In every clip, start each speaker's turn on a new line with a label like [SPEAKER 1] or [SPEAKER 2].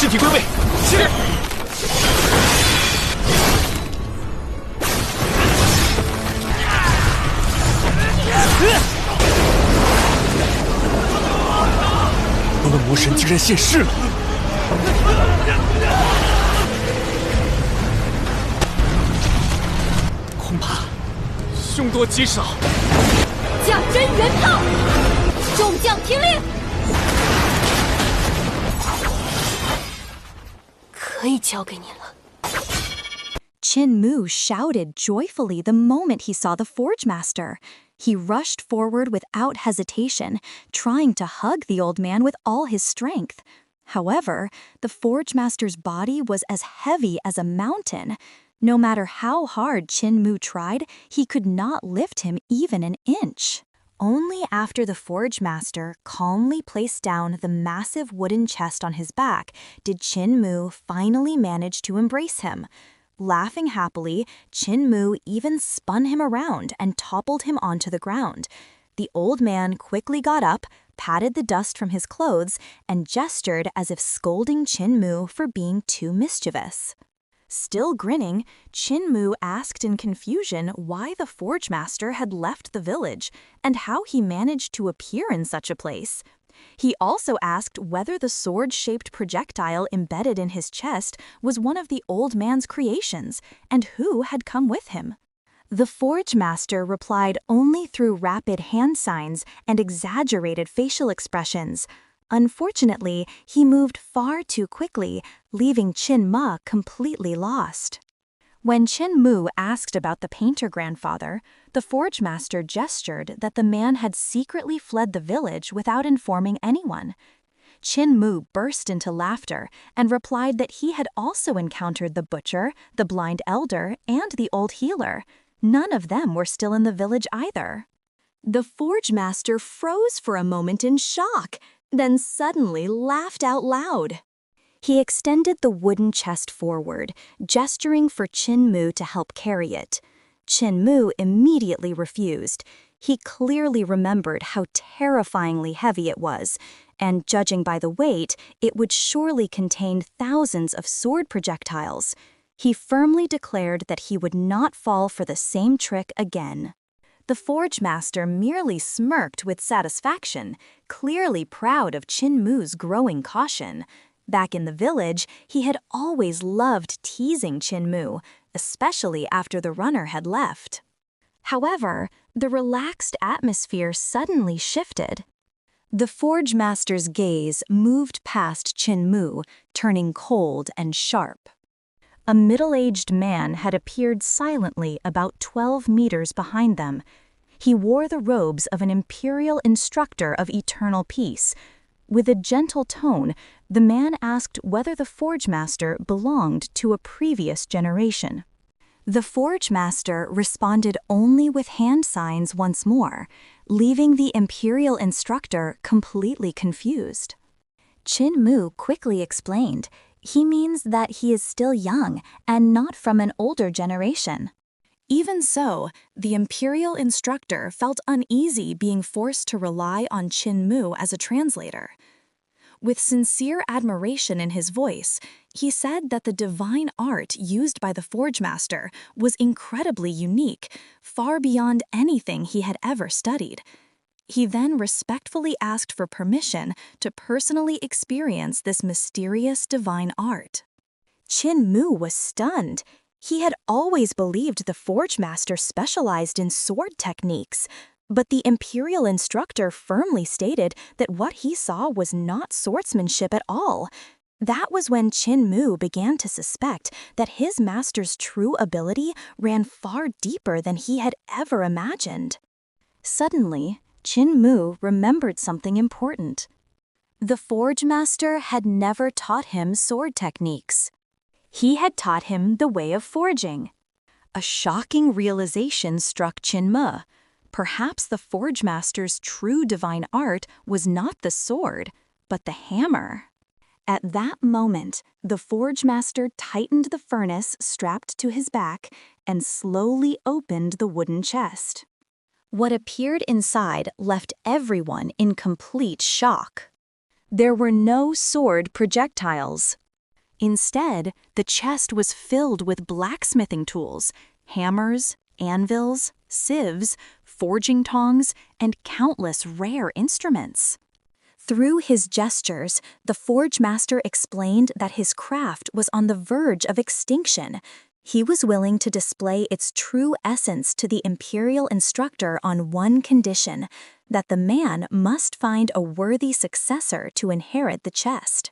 [SPEAKER 1] 尸体归位。是。我的魔神竟然现世了！恐怕凶多吉少。
[SPEAKER 2] 假真元炮，众将听令。可以交给你了。
[SPEAKER 3] Qin Mu shouted joyfully the moment he saw the Forge Master. He rushed forward without hesitation, trying to hug the old man with all his strength. However, the Forge Master's body was as heavy as a mountain. No matter how hard Qin Mu tried, he could not lift him even an inch. Only after the Forge Master calmly placed down the massive wooden chest on his back did Qin Mu finally manage to embrace him. Laughing happily, Qin Mu even spun him around and toppled him onto the ground. The old man quickly got up, patted the dust from his clothes, and gestured as if scolding Qin Mu for being too mischievous. Still grinning, Qin Mu asked in confusion why the Forge Master had left the village and how he managed to appear in such a place. He also asked whether the sword-shaped projectile embedded in his chest was one of the old man's creations and who had come with him. The Forge Master replied only through rapid hand signs and exaggerated facial expressions. Unfortunately, he moved far too quickly, leaving Qin Mu completely lost. When Qin Mu asked about the painter grandfather, the Forge Master gestured that the man had secretly fled the village without informing anyone. Qin Mu burst into laughter and replied that he had also encountered the butcher, the blind elder, and the old healer. None of them were still in the village either. The Forge Master froze for a moment in shock, then suddenly laughed out loud. He extended the wooden chest forward, gesturing for Qin Mu to help carry it. Qin Mu immediately refused. He clearly remembered how terrifyingly heavy it was, and judging by the weight, it would surely contain thousands of sword projectiles. He firmly declared that he would not fall for the same trick again. The Forge Master merely smirked with satisfaction, clearly proud of Qin Mu's growing caution. Back in the village, he had always loved teasing Qin Mu, especially after the runner had left. However, the relaxed atmosphere suddenly shifted. The Forge Master's gaze moved past Qin Mu, turning cold and sharp. A middle-aged man had appeared silently about 12 meters behind them. He wore the robes of an imperial instructor of eternal peace. With a gentle tone, the man asked whether the Forge Master belonged to a previous generation. The Forge Master responded only with hand signs once more, leaving the imperial instructor completely confused. Qin Mu quickly explained, he means that he is still young and not from an older generation. Even so, the imperial instructor felt uneasy being forced to rely on Qin Mu as a translator. With sincere admiration in his voice, he said that the divine art used by the Forge Master was incredibly unique, far beyond anything he had ever studied. He then respectfully asked for permission to personally experience this mysterious divine art. Qin Mu was stunned. He had always believed the Forge Master specialized in sword techniques, but the imperial instructor firmly stated that what he saw was not swordsmanship at all. That was when Qin Mu began to suspect that his master's true ability ran far deeper than he had ever imagined. Suddenly, Qin Mu remembered something important. The Forge Master had never taught him sword techniques. He had taught him the way of forging. A shocking realization struck Qin Mu. Perhaps the Forge Master's true divine art was not the sword, but the hammer. At that moment, the Forge Master tightened the furnace strapped to his back and slowly opened the wooden chest. What appeared inside left everyone in complete shock. There were no sword projectiles, Instead, the chest was filled with blacksmithing tools, hammers, anvils, sieves, forging tongs, and countless rare instruments. Through his gestures, the Forge Master explained that his craft was on the verge of extinction. He was willing to display its true essence to the Imperial instructor on one condition, that the man must find a worthy successor to inherit the chest.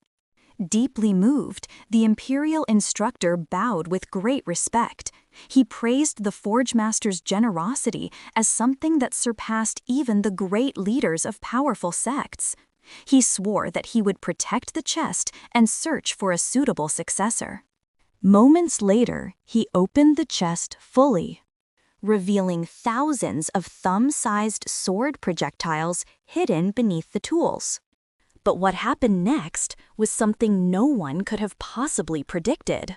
[SPEAKER 3] Deeply moved, the Imperial instructor bowed with great respect. He praised the Forge Master's generosity as something that surpassed even the great leaders of powerful sects. He swore that he would protect the chest and search for a suitable successor. Moments later, he opened the chest fully, revealing thousands of thumb-sized sword projectiles hidden beneath the tools. But what happened next was something no one could have possibly predicted.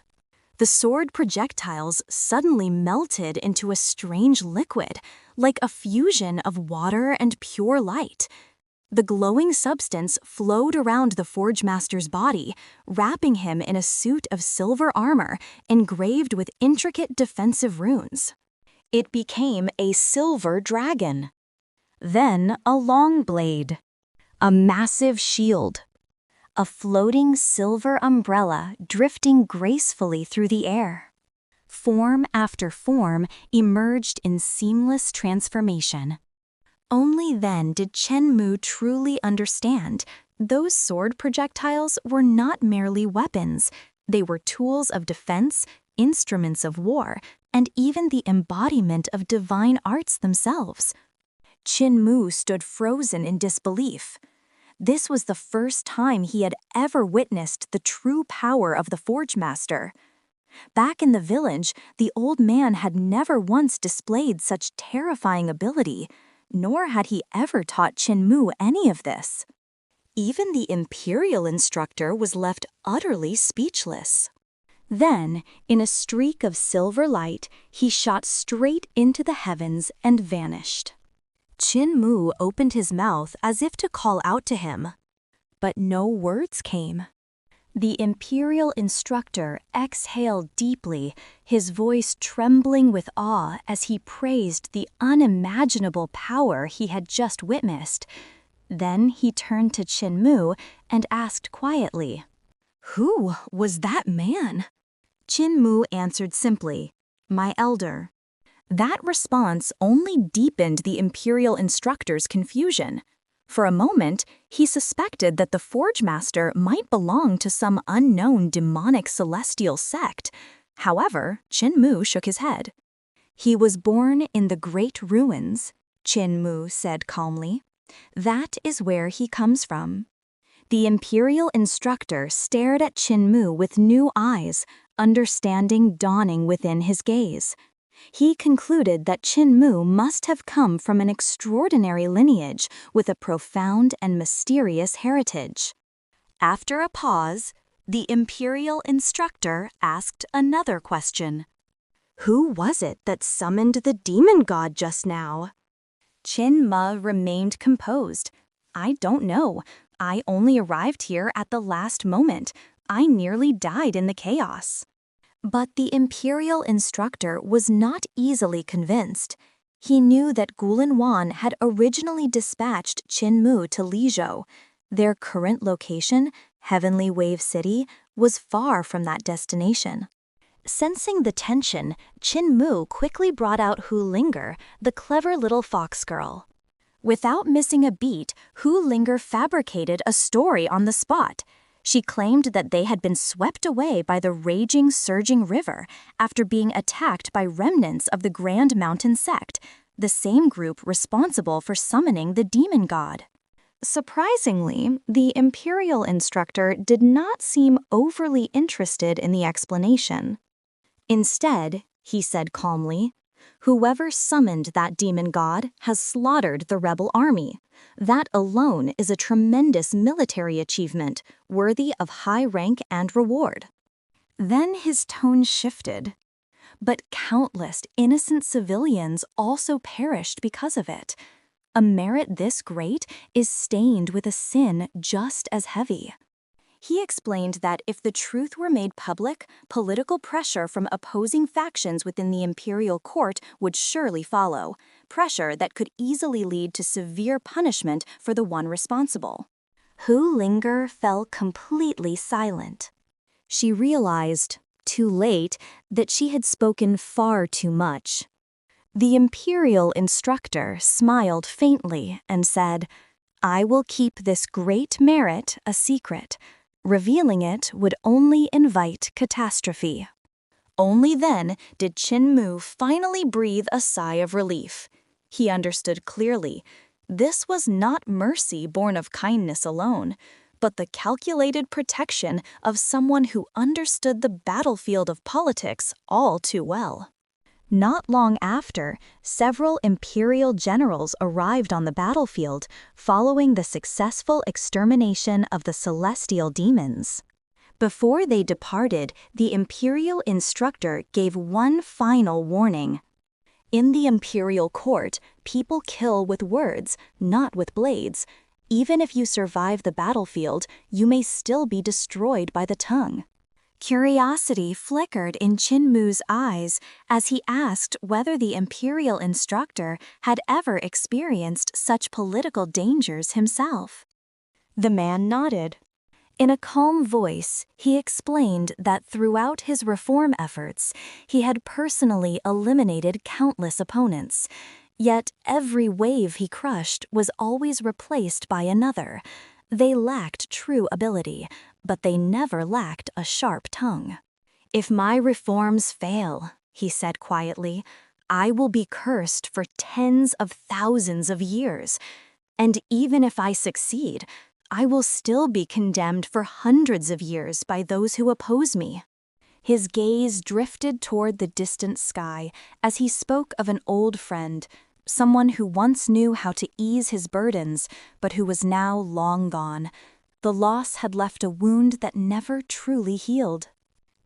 [SPEAKER 3] The sword projectiles suddenly melted into a strange liquid, like a fusion of water and pure light. The glowing substance flowed around the Forge Master's body, wrapping him in a suit of silver armor engraved with intricate defensive runes. It became a silver dragon. Then a long blade. A massive shield. A floating silver umbrella drifting gracefully through the air. Form after form emerged in seamless transformation. Only then did Chen Mu truly understand those sword projectiles were not merely weapons. They were tools of defense, instruments of war, and even the embodiment of divine arts themselves. Chen Mu stood frozen in disbelief. This was the first time he had ever witnessed the true power of the Forge Master. Back in the village, the old man had never once displayed such terrifying ability, nor had he ever taught Chen Mu any of this. Even the Imperial instructor was left utterly speechless. Then, in a streak of silver light, he shot straight into the heavens and vanished. Chen Mu opened his mouth as if to call out to him, but no words came. The Imperial instructor exhaled deeply, his voice trembling with awe as he praised the unimaginable power he had just witnessed. Then he turned to Chen Mu and asked quietly, "Who was that man?" Chen Mu answered simply, "My elder." That response only deepened the Imperial instructor's confusion. For a moment, he suspected that the Forge Master might belong to some unknown demonic celestial sect. However, Chen Mu shook his head. "He was born in the Great Ruins," Chen Mu said calmly. "That is where he comes from." The Imperial instructor stared at Chen Mu with new eyes, understanding dawning within his gaze. He concluded that Chen Mu must have come from an extraordinary lineage with a profound and mysterious heritage. After a pause, the Imperial instructor asked another question. "Who was it that summoned the demon god just now?" Chen Mu remained composed. "I don't know. I only arrived here at the last moment. I nearly died in the chaos." But the Imperial instructor was not easily convinced. He knew that Gulan Wan had originally dispatched Chen Mu to Lizhou. Their current location, Heavenly Wave City, was far from that destination. Sensing the tension, Chen Mu quickly brought out Hu Linger, the clever little fox girl. Without missing a beat, Hu Linger fabricated a story on the spot. She claimed that they had been swept away by the raging, surging river after being attacked by remnants of the Grand Mountain Sect, the same group responsible for summoning the demon god. Surprisingly, the Imperial instructor did not seem overly interested in the explanation. Instead, he said calmly, "Whoever summoned that demon god has slaughtered the rebel army. That alone is a tremendous military achievement, worthy of high rank and reward." Then his tone shifted. "But countless innocent civilians also perished because of it. A merit this great is stained with a sin just as heavy." He explained that if the truth were made public, political pressure from opposing factions within the imperial court would surely follow, pressure that could easily lead to severe punishment for the one responsible. Hu Linger fell completely silent. She realized, too late, that she had spoken far too much. The imperial instructor smiled faintly and said, "I will keep this great merit a secret. Revealing it would only invite catastrophe." Only then did Qin Mu finally breathe a sigh of relief. He understood clearly. This was not mercy born of kindness alone, but the calculated protection of someone who understood the battlefield of politics all too well. Not long after, several imperial generals arrived on the battlefield following the successful extermination of the celestial demons. Before they departed, the imperial instructor gave one final warning. In the imperial court, people kill with words, not with blades. Even if you survive the battlefield, you may still be destroyed by the tongue. Curiosity flickered in Qin Mu's eyes as he asked whether the imperial instructor had ever experienced such political dangers himself. The man nodded. In a calm voice, he explained that throughout his reform efforts, he had personally eliminated countless opponents. Yet every wave he crushed was always replaced by another. They lacked true ability, but they never lacked a sharp tongue. "If my reforms fail," he said quietly, "I will be cursed for tens of thousands of years. And even if I succeed, I will still be condemned for hundreds of years by those who oppose me." His gaze drifted toward the distant sky as he spoke of an old friend, someone who once knew how to ease his burdens, but who was now long gone. The loss had left a wound that never truly healed.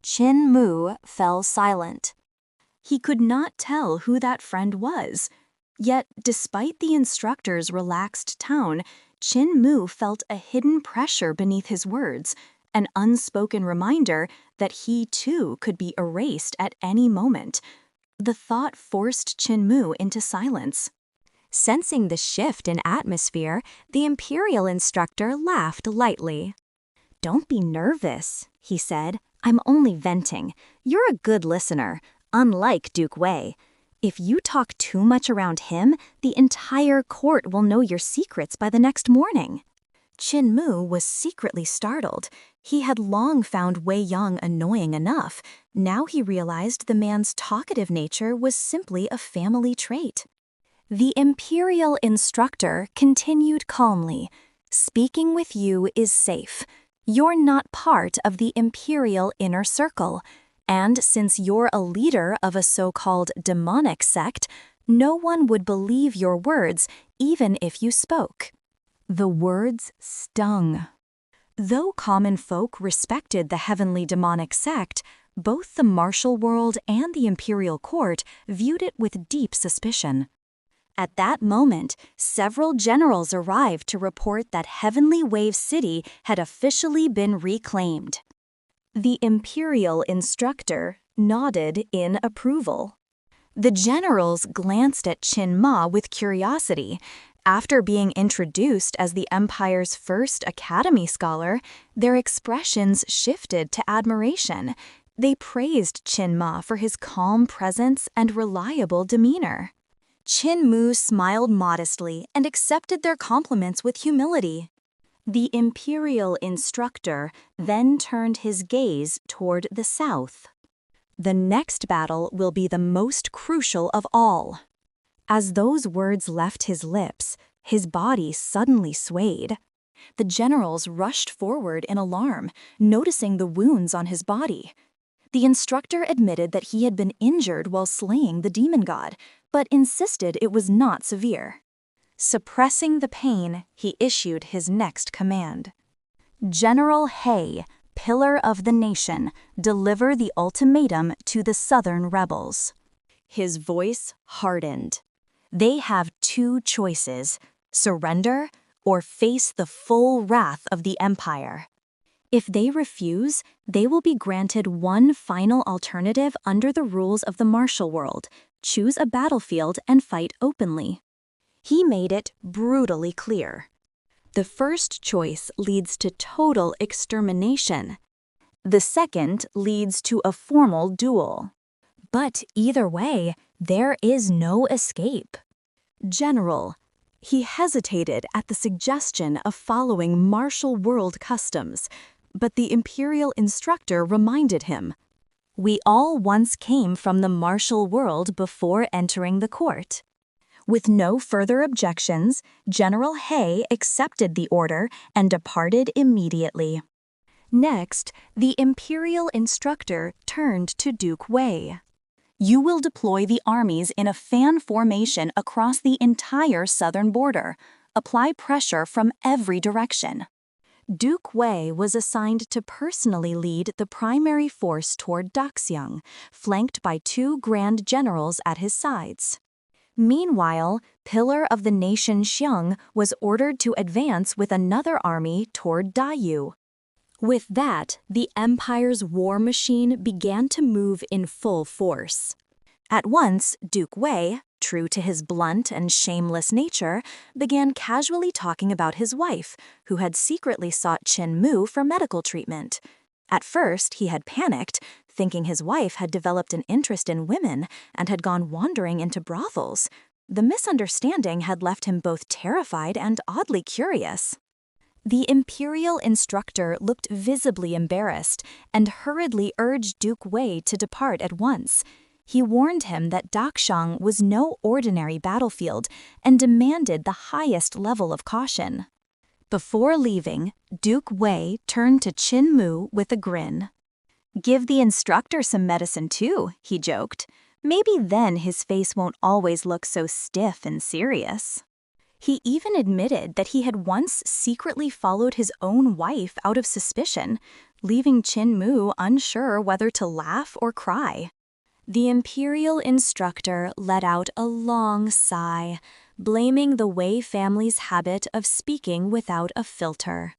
[SPEAKER 3] Qin Mu fell silent. He could not tell who that friend was. Yet, despite the instructor's relaxed tone, Qin Mu felt a hidden pressure beneath his words, an unspoken reminder that he too could be erased at any moment. The thought forced Qin Mu into silence. Sensing the shift in atmosphere, the imperial instructor laughed lightly. "Don't be nervous," he said. "I'm only venting. You're a good listener, unlike Duke Wei. If you talk too much around him, the entire court will know your secrets by the next morning." Qin Mu was secretly startled. He had long found Wei Yang annoying enough. Now he realized the man's talkative nature was simply a family trait. The imperial instructor continued calmly. "Speaking with you is safe. You're not part of the imperial inner circle. And since you're a leader of a so-called demonic sect, no one would believe your words even if you spoke." The words stung. Though common folk respected the heavenly demonic sect, both the martial world and the imperial court viewed it with deep suspicion. At that moment, several generals arrived to report that Heavenly Wave City had officially been reclaimed. The imperial instructor nodded in approval. The generals glanced at Qin Ma with curiosity. After being introduced as the empire's first academy scholar, their expressions shifted to admiration. They praised Qin Ma for his calm presence and reliable demeanor. Qin Mu smiled modestly and accepted their compliments with humility. The imperial instructor then turned his gaze toward the south. "The next battle will be the most crucial of all." As those words left his lips, his body suddenly swayed. The generals rushed forward in alarm, noticing the wounds on his body. The instructor admitted that he had been injured while slaying the demon god, but insisted it was not severe. Suppressing the pain, he issued his next command. "General He, pillar of the nation, deliver the ultimatum to the southern rebels." His voice hardened. "They have two choices: surrender or face the full wrath of the empire. If they refuse, they will be granted one final alternative under the rules of the martial world: choose a battlefield and fight openly. He made it brutally clear. The first choice leads to total extermination. The second leads to a formal duel. But either way, there is no escape. General, he hesitated at the suggestion of following martial world customs, but the imperial instructor reminded him, "We all once came from the martial world before entering the court." With no further objections, General He accepted the order and departed immediately. Next, the imperial instructor turned to Duke Wei. "You will deploy the armies in a fan formation across the entire southern border. Apply pressure from every direction." Duke Wei was assigned to personally lead the primary force toward Daxiang, flanked by 2 grand generals at his sides. Meanwhile, Pillar of the Nation Xiang was ordered to advance with another army toward Dayu. With that, the empire's war machine began to move in full force. At once, Duke Wei, true to his blunt and shameless nature, began casually talking about his wife, who had secretly sought Chen Mu for medical treatment. At first, he had panicked, thinking his wife had developed an interest in women and had gone wandering into brothels. The misunderstanding had left him both terrified and oddly curious. The imperial instructor looked visibly embarrassed and hurriedly urged Duke Wei to depart at once. He warned him that Daxiang was no ordinary battlefield and demanded the highest level of caution. Before leaving, Duke Wei turned to Qin Mu with a grin. "Give the instructor some medicine too," he joked. "Maybe then his face won't always look so stiff and serious." He even admitted that he had once secretly followed his own wife out of suspicion, leaving Qin Mu unsure whether to laugh or cry. The imperial instructor let out a long sigh, blaming the Wei family's habit of speaking without a filter.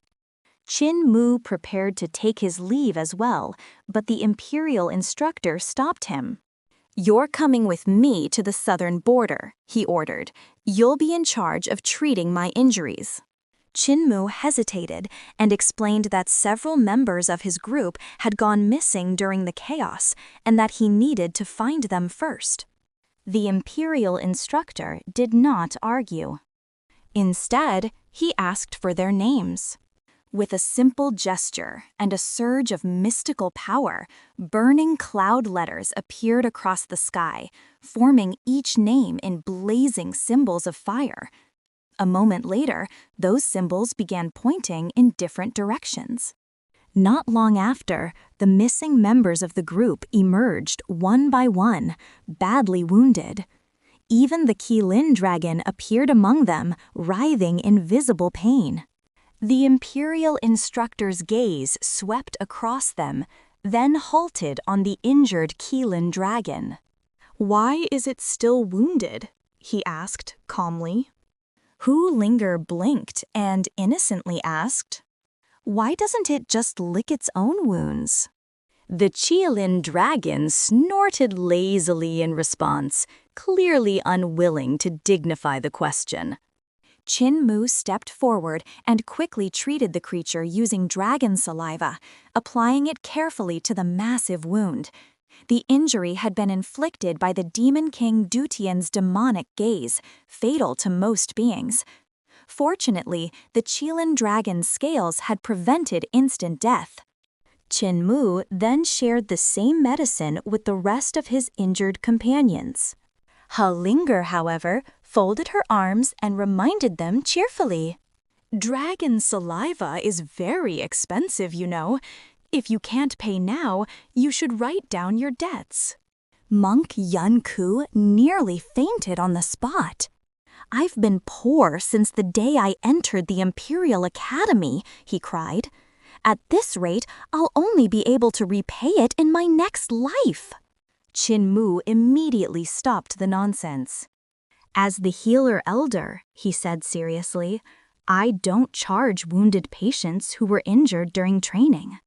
[SPEAKER 3] Qin Mu prepared to take his leave as well, but the imperial instructor stopped him. "You're coming with me to the southern border," he ordered. "You'll be in charge of treating my injuries." Qin Mu hesitated and explained that several members of his group had gone missing during the chaos and that he needed to find them first. The imperial instructor did not argue. Instead, he asked for their names. With a simple gesture and a surge of mystical power, burning cloud letters appeared across the sky, forming each name in blazing symbols of fire. A moment later, those symbols began pointing in different directions. Not long after, the missing members of the group emerged one by one, badly wounded. Even the Qilin dragon appeared among them, writhing in visible pain. The imperial instructor's gaze swept across them, then halted on the injured Qilin dragon. "Why is it still wounded?" he asked calmly. Hu Linger blinked and innocently asked, "Why doesn't it just lick its own wounds?" The Qilin dragon snorted lazily in response, clearly unwilling to dignify the question. Qin Mu stepped forward and quickly treated the creature using dragon saliva, applying it carefully to the massive wound. The injury had been inflicted by the Demon King Dutian's demonic gaze, fatal to most beings. Fortunately, the Qilin dragon's scales had prevented instant death. Qin Mu then shared the same medicine with the rest of his injured companions. Linger, however, folded her arms and reminded them cheerfully, "Dragon saliva is very expensive, you know. If you can't pay now, you should write down your debts." Monk Yun Ku nearly fainted on the spot. "I've been poor since the day I entered the Imperial Academy," he cried. "At this rate, I'll only be able to repay it in my next life." Qin Mu immediately stopped the nonsense. "As the healer elder," he said seriously, I don't charge wounded patients who were injured during training.